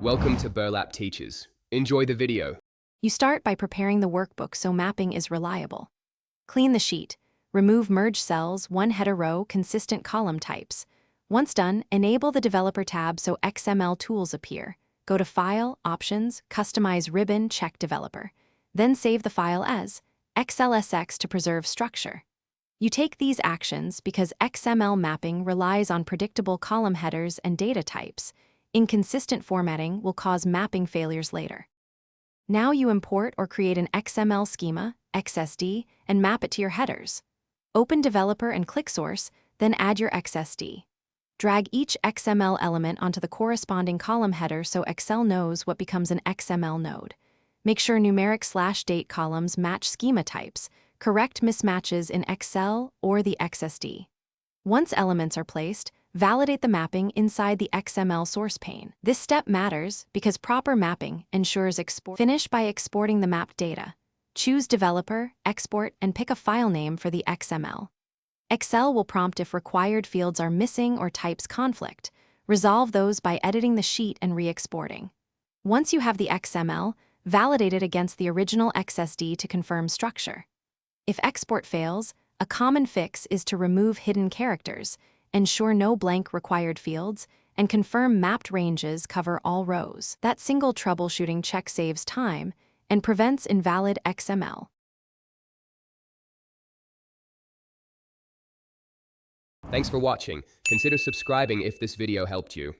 Welcome to Burlap Teachers. Enjoy the video. You start by preparing the workbook so mapping is reliable. Clean the sheet. Remove merge cells, one header row, consistent column types. Once done, enable the Developer tab so XML tools appear. Go to File, Options, Customize Ribbon, check Developer. Then save the file as XLSX to preserve structure. You take these actions because XML mapping relies on predictable column headers and data types. Inconsistent formatting will cause mapping failures later. Now you import or create an XML schema, XSD, and map it to your headers. Open Developer and click Source, then add your XSD. Drag each XML element onto the corresponding column header so Excel knows what becomes an XML node. Make sure numeric/date columns match schema types. Correct mismatches in Excel or the XSD. Once elements are placed, validate the mapping inside the XML source pane. This step matters because proper mapping ensures export. Finish by exporting the mapped data. Choose Developer, Export, and pick a file name for the XML. Excel will prompt if required fields are missing or types conflict. Resolve those by editing the sheet and re-exporting. Once you have the XML, validate it against the original XSD to confirm structure. If export fails, a common fix is to remove hidden characters, ensure no blank required fields, and confirm mapped ranges cover all rows. That single troubleshooting check saves time and prevents invalid XML. Thanks for watching. Consider subscribing if this video helped you.